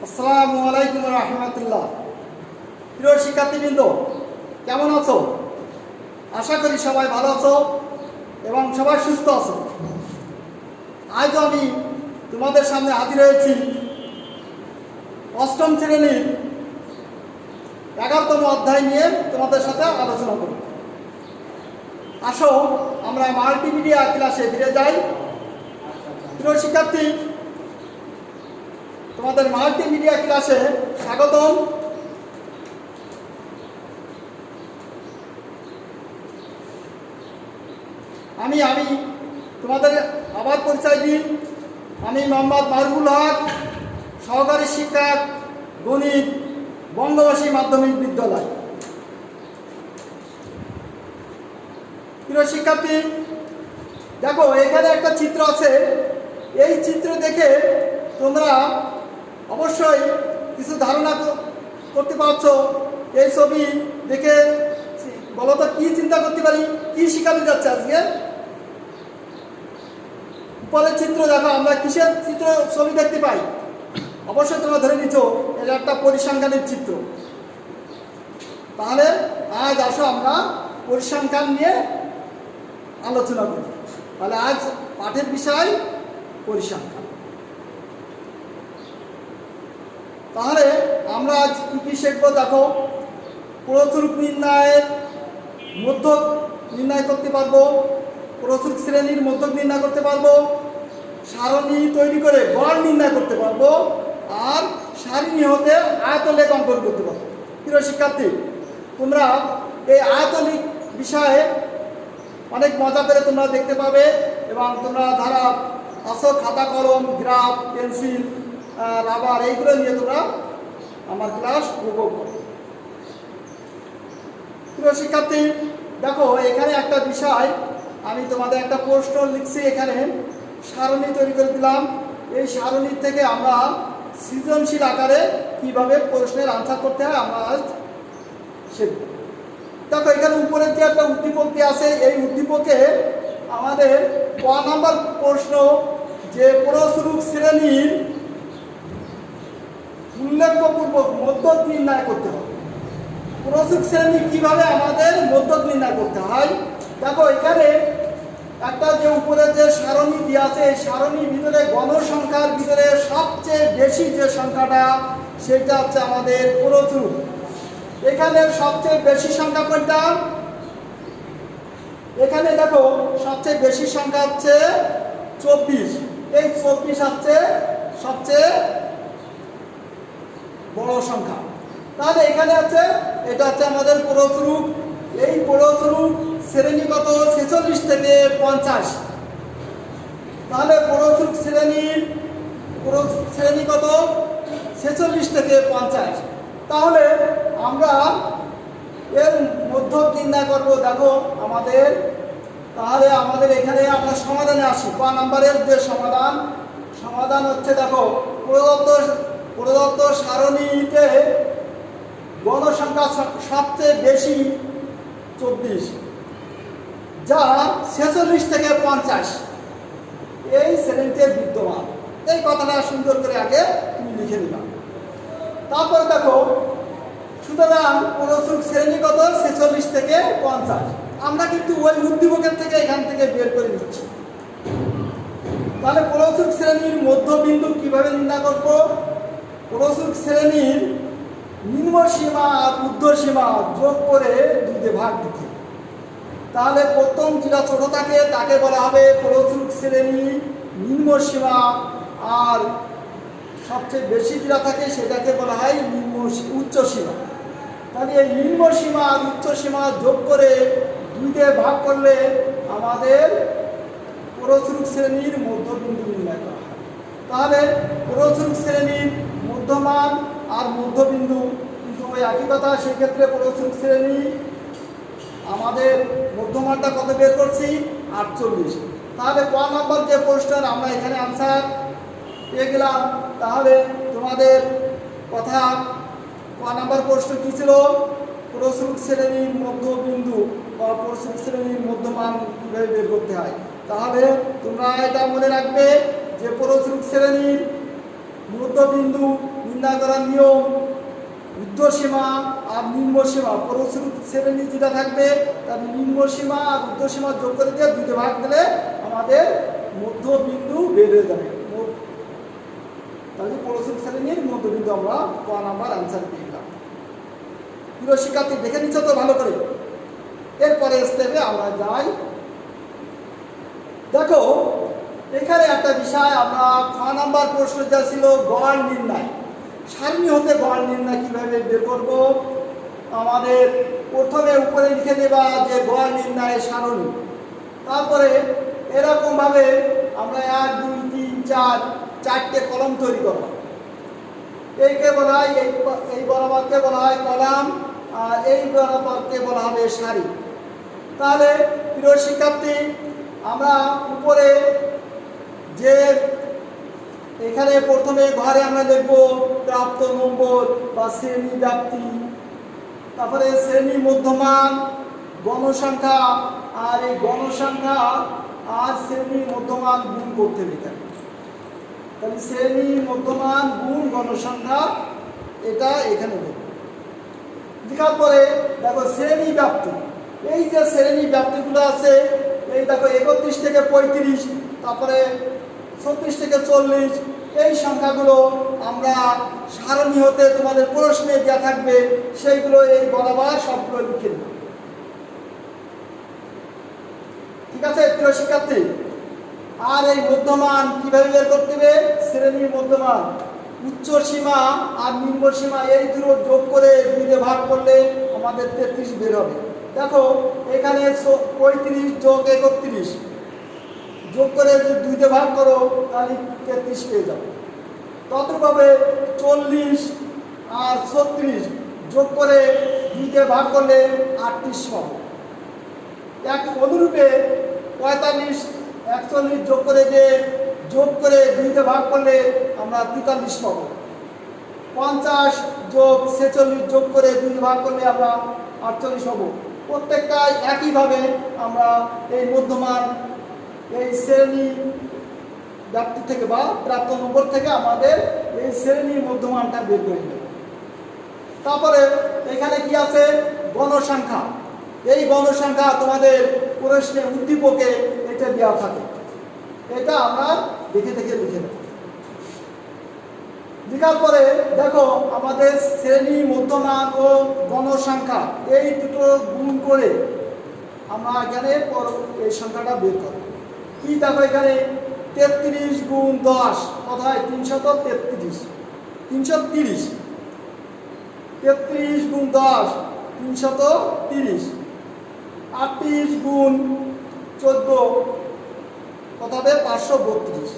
আসসালামু আলাইকুম রহমতুল্লাহ। প্রিয় শিক্ষার্থীবৃন্দ, কেমন আছো? আশা করি সবাই ভালো আছো এবং সবাই সুস্থ আছো। আজ আমি তোমাদের সামনে হাজির হয়েছি অষ্টম শ্রেণীর 11তম অধ্যায় নিয়ে তোমাদের সাথে আলোচনা করব। আসো আমরা মাল্টিমিডিয়া ক্লাসে ফিরে যাই। প্রিয় শিক্ষার্থী, তোমাদের মাল্টিমিডিয়া ক্লাসে স্বাগতম। আমি তোমাদের আবার পরিচয় দিই। আমি মোহাম্মদ মারুফুল হক, সহকারী শিক্ষক, গণিত, বঙ্গবাসী মাধ্যমিক বিদ্যালয়। প্রিয় শিক্ষার্থী, দেখো এখানে একটা চিত্র আছে। এই চিত্র দেখে তোমরা অবশ্যই কিছু ধারণা করতে পারছো। এই ছবি দেখে বলো তো কি চিন্তা করতে পারি, কি শেখাতে যাচ্ছে আজকে? উপরের চিত্র দেখো, আমরা কিসের চিত্র ছবি দেখতে পাই? অবশ্যই তোমরা ধরে নিচ্ছ এটা একটা পরিসংখ্যানের চিত্র। তাহলে আজ আসো আমরা পরিসংখ্যান নিয়ে আলোচনা করি। তাহলে আজ পাঠের বিষয় পরিসংখ্যান। তাহলে আমরা আজ কি শিখবো? দেখো, প্রচুর নির্ণয়ের মধ্যক নির্ণয় করতে পারবো, প্রচুর শ্রেণীর মধ্যক নির্ণয় করতে পারবো, সারণী তৈরি করে গড় নির্ণয় করতে পারবো, আর সারণী হতে আয়তলেখ অঙ্কন করতে পারবো। প্রিয় শিক্ষার্থী, তোমরা এই আয়তলিক বিষয়ে অনেক মজা করে তোমরা দেখতে পাবে এবং তোমরা যারা আসো খাতা কলম, গ্রাফ, পেন্সিল, রাবার এইগুলো নিয়ে তোমরা আমার ক্লাস উপভোগ করো। প্রিয় শিক্ষার্থী, দেখো এখানে একটা বিষয়, আমি তোমাদের একটা প্রশ্ন লিখছি। এখানে সারণী তৈরি করে দিলাম। এই সারণীর থেকে আমরা সৃজনশীল আকারে কিভাবে প্রশ্নের আনসার করতে হয় আমরা আজ শিখব। দেখো এখানে উপরে যে একটা উদ্দীপক আছে, এই উদ্দীপকে আমাদের ক নাম্বার প্রশ্ন যে প্রচুর শ্রেণীর উল্লেখপূর্বক মধ্যক নির্ণয় করতে হবে। প্রচুর শ্রেণী কিভাবে আমাদের মধ্যক নির্ণয় করতে হয়? দেখো এখানে একটা যে উপরে যে সারণী দেওয়া আছে, এই সারণীর ভিতরে গণসংখ্যার ভিতরে সবচেয়ে বেশি যে সংখ্যাটা সেটা হচ্ছে আমাদের প্রচুর। এখানে সবচেয়ে বেশি সংখ্যা কোনটা? এখানে দেখো সবচেয়ে বেশি সংখ্যা হচ্ছে 24। এই 24 হচ্ছে সবচেয়ে বড় সংখ্যা। তাহলে এখানে আছে, এটা হচ্ছে আমাদের প্রচুর। এই প্রচুর শ্রেণী কত? 46 থেকে 50। তাহলে প্রচুর শ্রেণী কত? 46 থেকে 50। তাহলে আমরা এর মধ্যক নির্ণয় করব। দেখো আমাদের, তাহলে আমাদের এখানে আমরা সমাধানে আসি। ক নাম্বারের যে সমাধান হচ্ছে, দেখো প্রদত্ত সারণীতে গণসংখ্যা সবচেয়ে বেশি 24, যা 46 থেকে 50 এই শ্রেণীতে বিদ্যমান। এই কথাটা সুন্দর করে আগে তুমি লিখে নিলাম। তারপরে দেখো, সুতরাং প্রচুর শ্রেণী কত? 46 থেকে 50। আমরা কিন্তু ওই উদ্দীপকের থেকে এখান থেকে বের করে নিচ্ছি। তাহলে প্রচুর শ্রেণীর মধ্যবিন্দু কিভাবে নির্ণয় করব? প্রচুর শ্রেণীর নিম্ন সীমা আর ঊর্ধ্ব সীমা যোগ করে 2 দিয়ে ভাগ দিতে। তাহলে প্রথম যেটা ছোট থাকে তাকে বলা হবে প্রচুর শ্রেণী নিম্ন সীমা, আর সবচেয়ে বেশি যেটা থাকে সেটাকে বলা হয় উচ্চ সীমা। তাহলে এই নিম্ন সীমা আর উচ্চ সীমা যোগ করে 2 দিয়ে ভাগ করলে আমাদের প্রচুর শ্রেণীর মধ্যবিন্দু নির্ণয় করা হয়। তাহলে প্রচুর শ্রেণীর মধ্যমান আর মধ্যবিন্দু কিন্তু ওই একই কথা। সেক্ষেত্রে প্রচুর শ্রেণী আমাদের মধ্যমানটা কত বের করছি? 48। তাহলে ক নাম্বার যে প্রশ্নের আমরা এখানে আনসার পেয়ে গেলাম। তাহলে তোমাদের কথা, ক নাম্বার প্রশ্ন কি ছিল? প্রচুর শ্রেণীর মধ্যবিন্দু বা প্রচুর শ্রেণীর মধ্যমান কীভাবে বের করতে হয়। তাহলে তোমরা এটা মনে রাখবে যে প্রচুর শ্রেণীর মধ্যবিন্দু নির্ণয় করার নিয়ম ঊর্ধ্বসীমা আর নিম্নসীমা, প্রচুর শ্রেণী যেটা থাকবে তার নিম্নসীমা আর ঊর্ধ্বসীমা যোগ করে দিয়ে দুইটা ভাগ দিলে আমাদের মধ্যবিন্দু বের হয়ে যাবে। তাহলে প্রচুর শ্রেণীর মধ্যবিন্দু আমরা ক নাম্বার আনসার পেয়ে গেলাম। প্রিয় শিক্ষার্থী দেখে নিচ্ছ তো ভালো করে। এরপরে স্টেপে আমরা যাই। দেখো এখানে একটা বিষয়, আমরা খ নাম্বার প্রশ্ন যা ছিল গড় নির্ণয়, সারণী হতে গড় নির্ণয় কিভাবে বের করব। আমাদের প্রথমে উপরে লিখে দেবা যে গড় নির্ণয়ের সারণী, তারপরে এরকমভাবে আমরা 1 2 3 4 চারটে কলম তৈরি করব। এইকে বলা হয় এই বরাবরকে বলা হয় কলাম, আর এই বরাবরকে বলা হবে সারি। তাহলে প্রিয় শিক্ষার্থী আমরা উপরে যে এখানে প্রথমে ঘরে আমরা লিখব প্রাপ্ত নম্বর বা শ্রেণী ব্যাপ্তি, তারপরে শ্রেণী মধ্যমান, গণসংখ্যা, আর এই গণসংখ্যা আর শ্রেণী মধ্যমান গুণ করতে হবে। তাহলে শ্রেণী মধ্যমান গুণ গণসংখ্যা এটা এখানে দেব। দেখার পরে দেখো শ্রেণী ব্যাপ্তি, এই যে শ্রেণী ব্যাপ্তিগুলো আছে এই দেখো 31 থেকে 35, তারপরে 36 থেকে 40, এই সংখ্যাগুলো আমরা সারণী হতে তোমাদের প্রশ্নে দেওয়া থাকবে সেইগুলো এই বরাবর সবগুলো লিখে দেব। ঠিক আছে প্রিয় শিক্ষার্থী। আর এই মধ্যমান কিভাবে বের করতে হবে, শ্রেণীর মধ্যমান উচ্চ সীমা আর নিম্ন সীমা এই দুটো যোগ করে দুইয়ে ভাগ করলে আমাদের 33 বের হবে। দেখো এখানে 35 যোগ 31 যোগ করে যদি দুইতে ভাগ করো তাহলে 33 পেয়ে যাবে। ততভাবে 40 আর 36 যোগ করে দুইতে ভাগ করলে 38 পাবো। এক অনুরূপে 45 41 যোগ করে দুইতে ভাগ করলে আমরা 43 পাবো। 50 যোগ 46 যোগ করে দুইতে ভাগ করলে আমরা 48 পাবো। প্রত্যেকটা একইভাবে আমরা এই মধ্যমান এই শ্রেণী ব্যাপ্তি থেকে বা প্রাপ্ত নম্বর থেকে আমাদের এই শ্রেণীর মধ্যমানটা বের করে নেব। তারপরে এখানে কি আছে গণসংখ্যা, এই গণসংখ্যা তোমাদের প্রশ্নে উদ্দীপকে এটা দেওয়া থাকে, এটা আমরা দেখে দেখে লিখে নেব। লেখার পরে দেখো আমাদের শ্রেণী মধ্যমান ও গণসংখ্যা এই দুটো গুণ করে আমরা এখানে এই সংখ্যাটা বের করব। কি দেখো এখানে 33 গুণ 10 কত হয় 333, 330, 33 গুণ 10 330, 38 গুণ 14 কত হবে 532।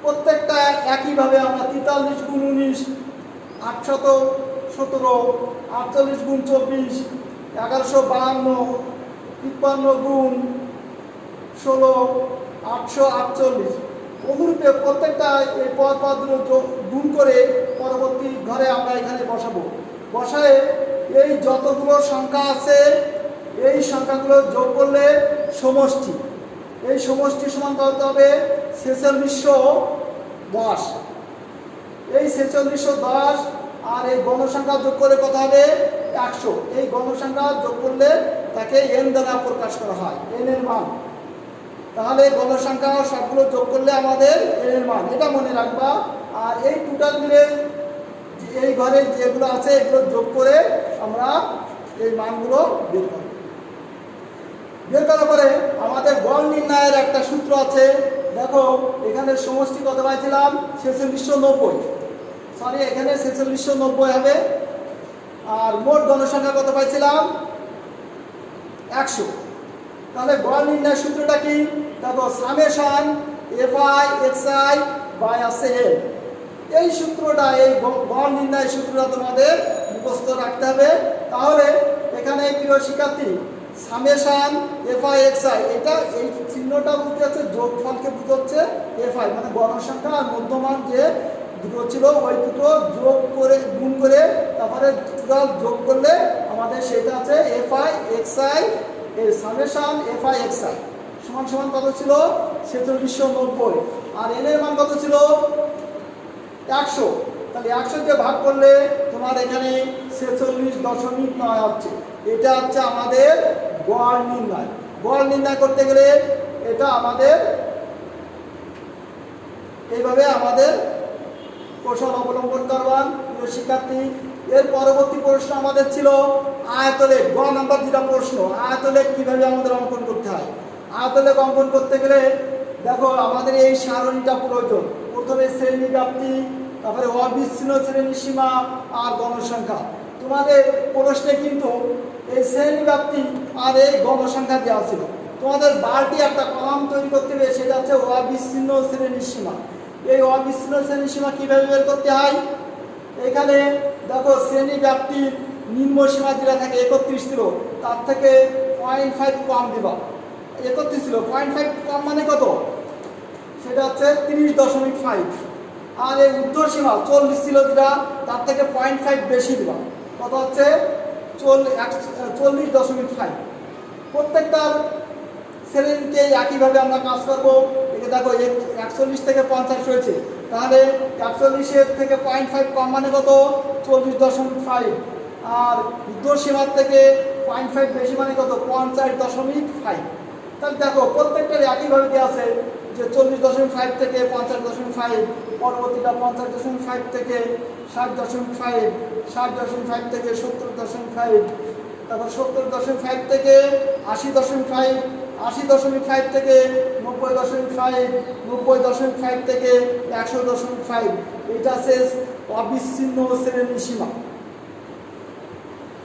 প্রত্যেকটা একইভাবে আমরা 43 গুণ 19 817, 48 গুণ 24 1152, 53 গুণ 16 848। অনুরূপে প্রত্যেকটা এই পদগুলো গুণ করে পরবর্তী ঘরে আমরা এখানে বসাবো। বসায় এই যতগুলো সংখ্যা আছে এই সংখ্যাগুলো যোগ করলে সমষ্টি, এই সমষ্টি সমান কত হবে 4610। এই 4610 আর এই গণসংখ্যা যোগ করে কত হবে 100। এই গণসংখ্যা যোগ করলে তাকে n দ্বারা প্রকাশ করা হয়, n এর মান। তাহলে গণসংখ্যা সবগুলো যোগ করলে আমাদের n এর মান, এটা মনে রাখবা। আর এই টোটাল মিলে এই ঘরে যেগুলো আছে এগুলো যোগ করে আমরা এই মানগুলো বের করব। বের করার পরে আমাদের গড় নির্ণয়ের একটা সূত্র আছে। দেখো এখানে সমষ্টি কত পাইছিলাম 4690, সরি এখানে 4690 হবে। আর মোট গণসংখ্যা কত পাইছিলাম 100। তাহলে গড় নির্ণয়ের সূত্রটা কি দেখো সামেশন fi xi বাই আছে n। এই সূত্রটা এই গড় নির্ণয়ের সূত্রটা তোমাদের মুখস্থ রাখতে হবে। তাহলে এখানে প্রিয় শিক্ষার্থী সামেশন fi xi এটা এই চিহ্নটা বুঝতে হচ্ছে যোগফলকে বুঝাচ্ছে fi মানে গণসংখ্যা আর মধ্যমান যে দুটো ছিল ওই দুটো যোগ করে গুণ করে তারপরে টোটাল যোগ করলে আমাদের সেটা আছে fi xi এই সামেশন fi xi সমান সমান কত ছিল 4690। আর n এর মান কত ছিল 100। তাহলে 100 দিয়ে ভাগ করলে তোমার এখানে 46.9 হচ্ছে। এটা হচ্ছে আমাদের গড় নির্ণয়। গড় নির্ণয় করতে গেলে এটা আমাদের এইভাবে আমাদের কৌশল অবলম্বন করবেন প্রিয় শিক্ষার্থী। এর পরবর্তী প্রশ্ন আমাদের ছিল আয়তলেখ। গ নাম্বার যেটা প্রশ্ন, আয়তলেখ কিভাবে আমাদের অঙ্কন করতে হয়। আয়তলেখ অঙ্কন করতে গেলে দেখো আমাদের এই সারণীটা প্রয়োজন। প্রথমে শ্রেণী ব্যাপ্তি, তারপরে অবিচ্ছিন্ন শ্রেণী সীমা আর গণসংখ্যা। তোমাদের প্রশ্নে কিন্তু এই শ্রেণী ব্যাপ্তি আর এই গণসংখ্যা দেওয়া ছিল। তোমাদের বারটি একটা কলাম তৈরি করতে হবে, সেটা হচ্ছে অবিচ্ছিন্ন শ্রেণী সীমা। এই অবিচ্ছিন্ন শ্রেণী সীমা কিভাবে বের করতে হয়, এখানে দেখো শ্রেণী ব্যাপ্তির নিম্ন সীমা যেটা থাকে 31 ছিল, তার থেকে 0.5 কম দিবা। 31 ছিল, 0.5 কম মানে কত, সেটা হচ্ছে 30.5। আর এই উত্তর সীমা 40 ছিল যেটা, তার থেকে 0.5 বেশি দিবা, কত হচ্ছে 40.5। প্রত্যেকটার শ্রেণীকে একইভাবে আমরা কাজ করবো। একে দেখো 41 থেকে 50 হয়েছে, তাহলে 41 থেকে 0.5 কম মানে কত 40.5। আর উত্তর সীমার থেকে 0.5 বেশি মানে কত 50.5। তাহলে দেখো প্রত্যেকটার একইভাবে দেওয়া আছে যে 40.5 থেকে 50.5, পরবর্তীটা 50.5 থেকে 60.5, 60.5 থেকে 70.5, তারপর 70.5 থেকে 80.5, 80.5 থেকে 90.5, 90.5 থেকে 100.5। এটা শেষ অবিচ্ছিন্ন শ্রেণী সীমা,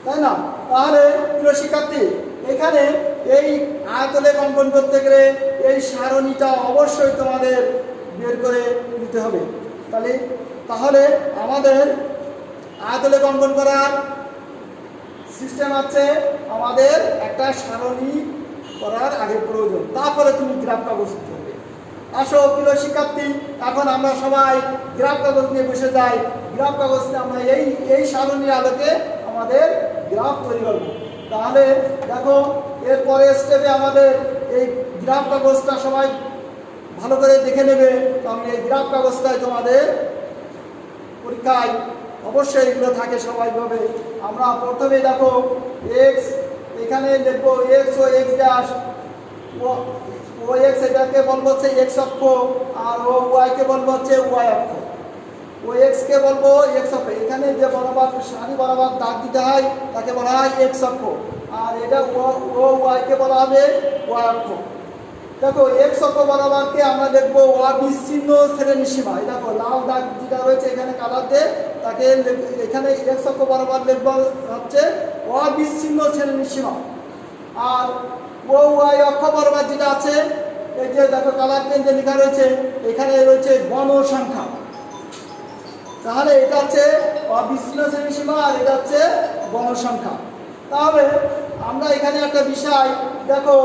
তাই না? তাহলে প্রিয় শিক্ষার্থী, এখানে এই আয়তলেখ অঙ্কন করতে গেলে এই সারণীটা অবশ্যই তোমাদের বের করে নিতে হবে। তাহলে আমাদের আয়তলেখ অঙ্কন করার সিস্টেম আছে, আমাদের একটা সারণী করার আগে প্রয়োজন, তারপরে তুমি গ্রাফ কাগজ করবে। আসো প্রিয় শিক্ষার্থী, এখন আমরা সবাই গ্রাফ কাগজ নিয়ে বসে যাই। গ্রাফ কাগজ নিয়ে আমরা এই সারণীর আলোকে আমাদের গ্রাফ তৈরি করব। তাহলে দেখো এরপরে স্টেপে আমাদের এই গ্রাফ কাগজটা সবাই ভালো করে দেখে নেবে, কারণ এই গ্রাফ কাগজটাই তোমাদের পরীক্ষায় অবশ্যই এগুলো থাকে সবাইভাবে। আমরা প্রথমে দেখো এক্স, এখানে লিখবো এক্স ও এক্স ড্যাশ, ও এক্স এটাকে বলবো হচ্ছে এক্স অক্ষ, আর ও ওয়াইকে বলবো হচ্ছে ওয়াই অক্ষ। ও এক্স কে বলবো এক্স অক্ষ, এখানে যে বরাবর সারি বরাবর দাগ দিতে হয় তাকে বলা হয় এক্স অক্ষ, আর এটা ও ওয়াইকে বলা হবে ওয়াই অক্ষ। দেখো এক্স অক্ষ বরাবরকে আমরা দেখবো অবিচ্ছিন্ন শ্রেণী সীমা। এই দেখো লাল দাগ যেটা রয়েছে এখানে কালার দিয়ে, তাকে এখানে এক্স অক্ষ বরাবর লিখবো হচ্ছে অবিচ্ছিন্ন শ্রেণী সীমা। আর ও ওয়াই অক্ষ বরাবর যেটা আছে, এই যে দেখো কালার পেন লেখা রয়েছে, এখানে রয়েছে গণসংখ্যা। তাহলে এটা হচ্ছে অবিচ্ছিন্ন শ্রেণী সীমা, আর এটা হচ্ছে গণসংখ্যা। তাহলে আমরা এখানে একটা বিষয় দেখো,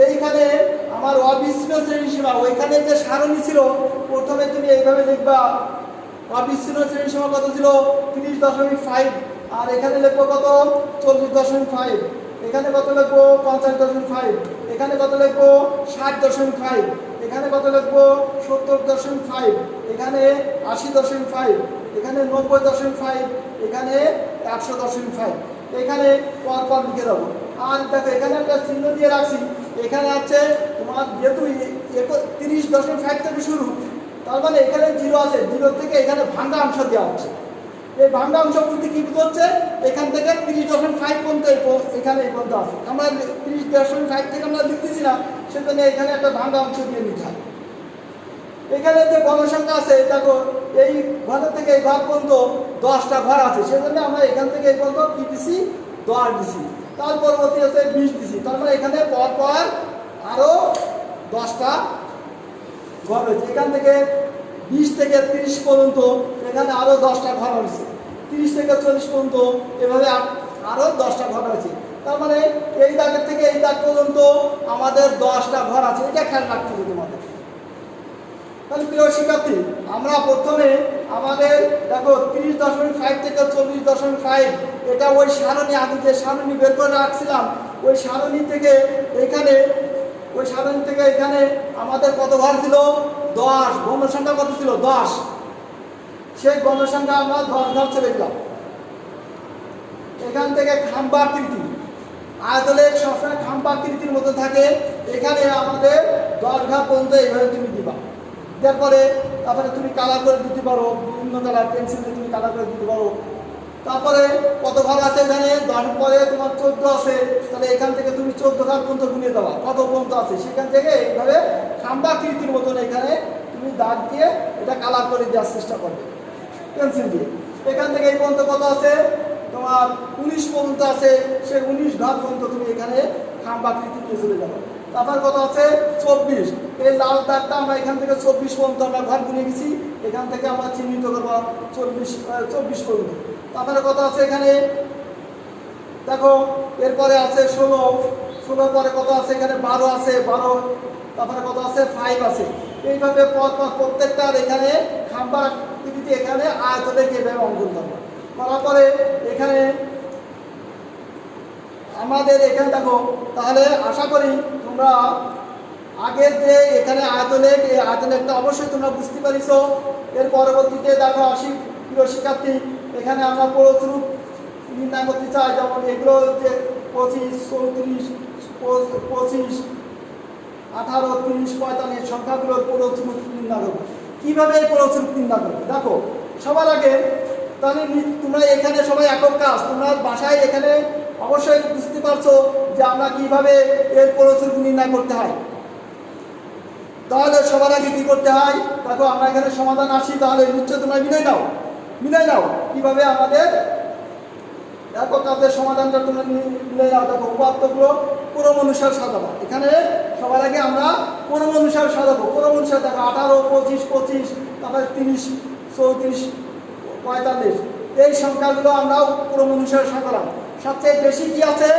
এইখানে আমার অবিচ্ছিন্ন শ্রেণী সীমা, ওইখানে যে সারণী ছিল প্রথমে তুমি এইভাবে লিখবা অবিচ্ছিন্ন শ্রেণী সীমা কত ছিল 30.5, আর এখানে লিখবো কত 40.5, এখানে কত লিখবো 50.5, এখানে কত লিখবো 60.5, এখানে কত লিখবো 70.5, এখানে 80.5, এখানে 90.5, এখানে 100.5, এখানে পরপর লিখে দেবো। আর দেখো এখানে একটা চিহ্ন দিয়ে রাখছি, এখানে আছে তোমার যেহেতু 30.5 থেকে শুরু, তার মানে এখানে 0 আছে, 0 থেকে এখানে ভাঙ্গা অংশ দেওয়া হচ্ছে। এই ভাঙ্গা অংশ বলতে কি হচ্ছে, এখান থেকে 30.5 পর্যন্ত এখানে এই পর্যন্ত আছে। আমরা 30.5 থেকে আমরা লিখতেছি না, সেজন্য এখানে একটা ভাঙ্গা অংশ দিয়ে নিতে হয়। এখানে যে গণসংখ্যা আছে দেখো, এই ঘর থেকে এই ঘর পর্যন্ত 10টা ঘর আছে, সেজন্য আমরা এখান থেকে এই পর্যন্ত কি দিছি 10 দিছি, তার পরবর্তী আছে 20 দিছি, তার মানে এখানে পরপর আরো 10টা ঘর হয়েছে। এখান থেকে 20 থেকে 30 পর্যন্ত এখানে আরো 10টা ঘর হয়েছে, 30 থেকে 40 পর্যন্ত এভাবে আরো 10টা ঘর হয়েছে। তার মানে এই দাগের থেকে এই দাগ পর্যন্ত আমাদের 10টা ঘর আছে, এটা খেয়াল রাখতে হবে তোমাদের। তাহলে প্রিয় শিক্ষার্থী, আমরা প্রথমে আমাদের দেখো 30.5 থেকে 40.5, এটা ওই সারণী, আগে যে সারণী বের করে রাখছিলাম ওই সারণী থেকে এখানে, ওই সারণী থেকে এখানে আমাদের কত ঘর ছিল 10, গণসংখ্যা কত ছিল 10। সেই গণসংখ্যা আমরা 10 ঘর চলে গেলাম। এখান থেকে খাম্বাকৃতি, আয়তলেখ সবসময় খাম্বাকৃতির মতো থাকে। এখানে আমাদের 10 ঘর পর্যন্ত এইভাবে তুমি দিবা। তারপরে তুমি কালার করে দিতে পারো, বিভিন্ন কালার পেন্সিল দিয়ে তুমি কালার করে দিতে পারো। তারপরে কত ঘর আছে এখানে? 10 পরে তোমার 14 আছে, তাহলে এখান থেকে তুমি 14 ঘর পর্যন্ত গুনিয়ে দেওয়া কত পর্যন্ত আছে, সেখান থেকে এইভাবে খাম্বাকৃতির মতন এখানে তুমি দাগ দিয়ে এটা কালার করে দেওয়ার চেষ্টা করবে পেন্সিল দিয়ে। এখান থেকে এই পর্যন্ত কত আছে? তোমার 19 পর্যন্ত আছে, সেই 19 ঘর পর্যন্ত তুমি এখানে খাম্বাকৃতি দিয়ে চলে যাবে। তারপর কত আছে? 24। এই লাল দাগটা আমরা এখান থেকে 24 পর্যন্ত আমরা ঘর গুনিয়ে গেছি, এখান থেকে আমরা চিহ্নিত করবো 24 পর্যন্ত। তারপরে কত আছে এখানে? দেখো এরপরে আছে 16 পরে কত আছে এখানে? 12 আছে, 12। তারপরে কত আছে? 5 আছে। এইভাবে প্রত্যেকটার এখানে খাম্বাকৃতিতে এখানে আয়তলেখ এভাবে অঙ্কন করবো। করার পরে এখানে আমাদের এখানে দেখো, তাহলে আশা করি তোমরা আগের যে এখানে আয়তলেখ, এই আয়তলেখটা অবশ্যই তোমরা বুঝতে পারিস। এর পরবর্তীতে দেখো প্রিয় শিক্ষার্থী, এখানে আমরা প্রস্তুত নির্ণয় করতে চাই, যেমন এগুলো যে 25, 34, 25, 18, 30, 45 সংখ্যাগুলোর প্রস্তুত নির্ণয় করবো। কীভাবে এই প্রস্তুত নির্ণয় করবো? দেখো সবার আগে তাহলে তোমরা এখানে সবাই একক কাজ, তোমরা বাসায় এখানে অবশ্যই বুঝতে পারছো যে আমরা কিভাবে এর প্রস্তুত নির্ণয় করতে হয়। তাহলে সবার আগে কী করতে হয়? দেখো আমরা এখানে সমাধান আসি, তাহলে নিশ্চয় তোমরা মিলাই নাও কিভাবে আমাদের একক কাজের সমাধানটা তোমরা মিলাই নাও। দেখো উপাত্তগুলো ক্রম অনুসার সাজাবো। এখানে সবার আগে আমরা ক্রম অনুসার সাজাবো। ক্রম অনুসার দেখো 18, 25, 25, তারপরে 30, 34, 45 এই সংখ্যাগুলো আমরাও ক্রম অনুসারে সাজালাম। সবচেয়ে বেশি কি আছে?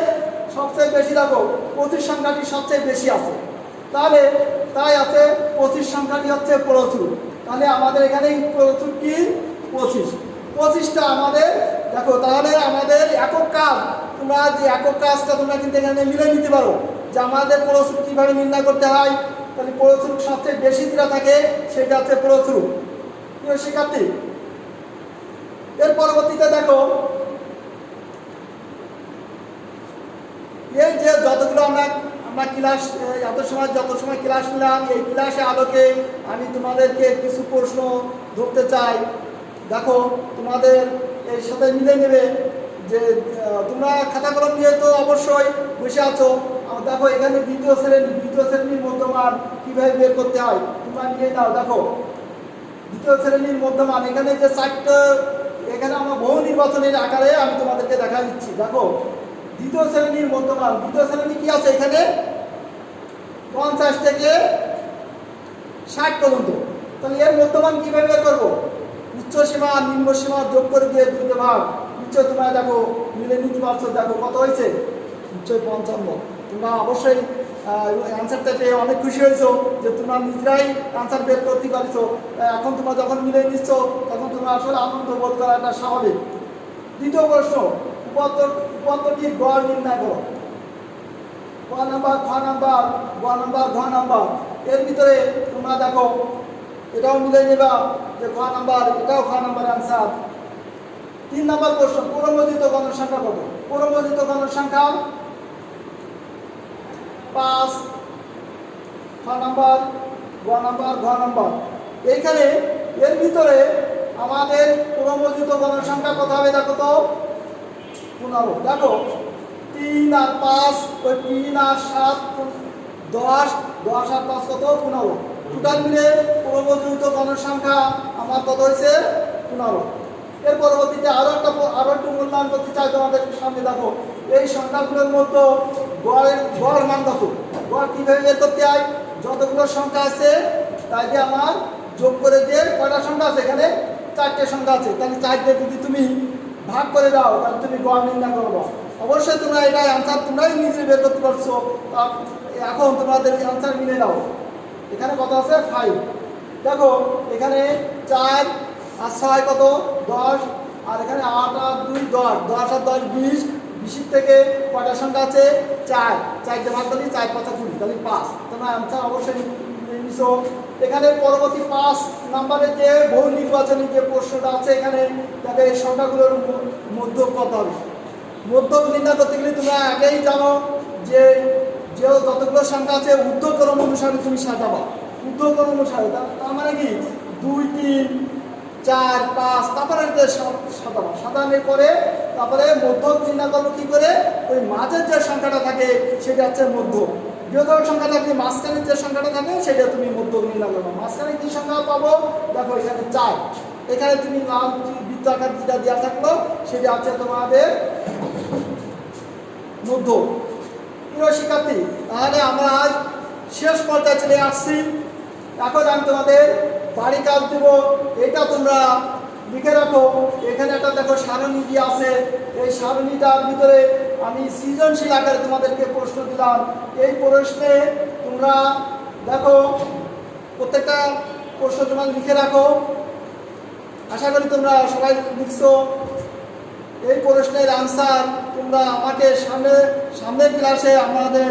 সবচেয়ে বেশি দেখো 25 সংখ্যাটি সবচেয়ে বেশি আছে, তাহলে তাই আছে 25 সংখ্যাটি হচ্ছে প্রচুর। তাহলে আমাদের এখানে প্রচুর কি? 25টা আমাদের। দেখো তাহলে আমাদের একক কাজ, তোমরা যে একক কাজটা তোমরা কিন্তু এখানে মিলে নিতে পারো যে আমাদের প্রচুর কীভাবে নির্ণয় করতে হয়। তাহলে প্রচুর সবচেয়ে বেশি যেটা থাকে সেটা হচ্ছে প্রচুর। প্রিয় শিক্ষার্থী, এর পরবর্তীতে দেখো এই যে যতগুলো আমরা ক্লাস যত সময় ক্লাস নিলাম, এই ক্লাসে আলোকে আমি তোমাদেরকে কিছু প্রশ্ন ধরতে চাই। দেখো তোমাদের এর সাথে মিলে নেবে যে তোমরা খাতা কলম নিয়ে তো অবশ্যই বসে আছো। দেখো এখানে দ্বিতীয় শ্রেণীর মধ্যমান কীভাবে বের করতে হয় তোমরা নিয়ে নাও। দেখো দ্বিতীয় শ্রেণীর মধ্যমান এখানে যে 4টা, এখানে আমরা বহু নির্বাচনের আকারে আমি তোমাদেরকে দেখা দিচ্ছি। দেখো দ্বিতীয় শ্রেণীর মধ্যমান, দ্বিতীয় শ্রেণী কি আছে এখানে? 50 থেকে 60 পর্যন্ত। তাহলে এর মধ্যমান কীভাবে বের করবো? উচ্চ সীমা নিম্ন সীমা যোগ করে দিয়ে 2 ভাগ। নিশ্চয় তোমরা দেখো মিলে নিতে পারছো। দেখো কত হয়েছে? নিশ্চয়ই 55। তোমরা অবশ্যই অ্যান্সারটা পেয়ে অনেক খুশি হয়েছো যে তোমরা নিজেরাই অ্যান্সার বের করতে পারছো। এখন তোমরা যখন মিলে নিচ্ছ তখন তোমরা আসলে আনন্দ বোধ করাটা স্বাভাবিক। দ্বিতীয় প্রশ্ন, উপাত্তটির গড় নির্ণয় করো। ক নাম্বার, খ নাম্বার, গ নাম্বার, ঘ নাম্বার। এর ভিতরে তোমরা দেখো এটাও মিলে নেবা যে খ নাম্বার, এটাও খ নাম্বার অ্যান্সার। 3 নাম্বার প্রশ্ন, ক্রমজিত গণসংখ্যা কত? ক্রমজিত গণসংখ্যা 5। খ নাম্বার, গ নাম্বার, ঘ নাম্বার। এইখানে এর ভিতরে আমাদের ক্রমজিত গণসংখ্যা কত হবে? দেখো তো 15। দেখো 3 আর 5, ওই 3 আর 7 10, 10 আর 5 কত? 15। টোটাল মিলে ক্রমজিত গণসংখ্যা আমার কত হয়েছে? 15। এর পরবর্তীতে আরো একটু মূল্যায়ন করতে চাই তোমাদের সামনে। দেখো এই সংখ্যাগুলোর মধ্যে গড় মান কত? গড় কীভাবে বের করতে হয়? যতগুলো সংখ্যা আছে তাই দিয়ে আমার যোগ করে দিয়ে কয়টা সংখ্যা আছে এখানে? 4টে সংখ্যা আছে। তাহলে 4 দিয়ে যদি তুমি ভাগ করে দাও তাহলে তুমি গড় নির্ণয় করবো। অবশ্যই তোমরা এটা অ্যান্সার তোমরাই নিজে বের করতে পারছো। এখন তোমাদের অ্যান্সার মিলে নাও। এখানে কত আছে? 5। দেখো এখানে 4 আর 6 কত? 10। আর এখানে 8 আর 2 10, 10 আর 10 20। 20 থেকে কয়টা সংখ্যা আছে? 4 দিয়ে ভাগ করলে 4 5 20, তাহলে 5। তোমরা অ্যান্সার অবশ্যই নিছো। এখানে পরবর্তী 5 নম্বরের যে বহু নির্বাচনী যে প্রশ্নটা আছে, এখানে তাহলে এই সংখ্যাগুলোর মধ্যক কত হবে। মধ্যক নির্ণয় করতে গেলে তোমরা আগেই জানো যে যতগুলো সংখ্যা আছে ঊর্ধ্বক্রম অনুসারে তুমি সাজাবা। ঊর্ধ্বক্রম অনুসারে তার মানে কি 2 3 4 5 তারপরে সাজাবা। সাজানোর পরে তারপরে মধ্যক নির্ণয় করবো কি করে, ওই মাঝের যে সংখ্যাটা থাকে সেটা হচ্ছে মধ্যক। বৃহত্তর সংখ্যা থাকলে মাঝখানের যে সংখ্যাটা থাকে সেটা তুমি মধ্যক নির্ণয় করবে। মাঝখানে কি সংখ্যা পাবো দেখো, এখানে 4, এখানে তুমি লাল বৃত্তাকার যেটা দেওয়া থাকলো সেটা হচ্ছে তোমাদের মধ্যক। প্রিয় শিক্ষার্থী, তাহলে আমরা আজ শেষ পর্যায়ে চলে আসছি। এখন আমি তোমাদের বাড়ি কাজ দেব, এটা তোমরা লিখে রাখো। এখানে একটা দেখো সারণী দিয়ে আছে, এই সারণীটার ভিতরে আমি সৃজনশীল আকারে তোমাদেরকে প্রশ্ন দিলাম। এই প্রশ্নে তোমরা দেখো প্রত্যেকটা প্রশ্ন তোমরা লিখে রাখো। আশা করি তোমরা সবাই লিখছো। এই প্রশ্নের আনসার তোমরা আমাকে সামনের ক্লাসে আমাদের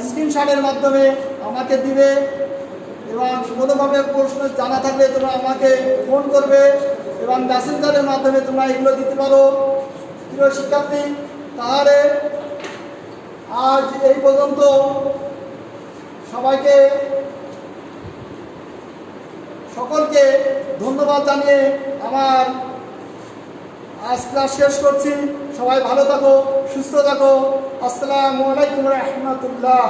স্ক্রিনশটের মাধ্যমে আমাকে দিবে, এবং কোনোভাবে প্রশ্ন জানা থাকলে তোমরা আমাকে ফোন করবে এবং মেসেঞ্জারের মাধ্যমে তোমরা এগুলো দিতে পারো। প্রিয় শিক্ষার্থী, তাহলে আজ এই পর্যন্ত। সকলকে ধন্যবাদ জানিয়ে আমার আজ ক্লাস শেষ করছি। সবাই ভালো থাকো, সুস্থ থাকো। আসসালামু আলাইকুম রহমতুল্লাহ।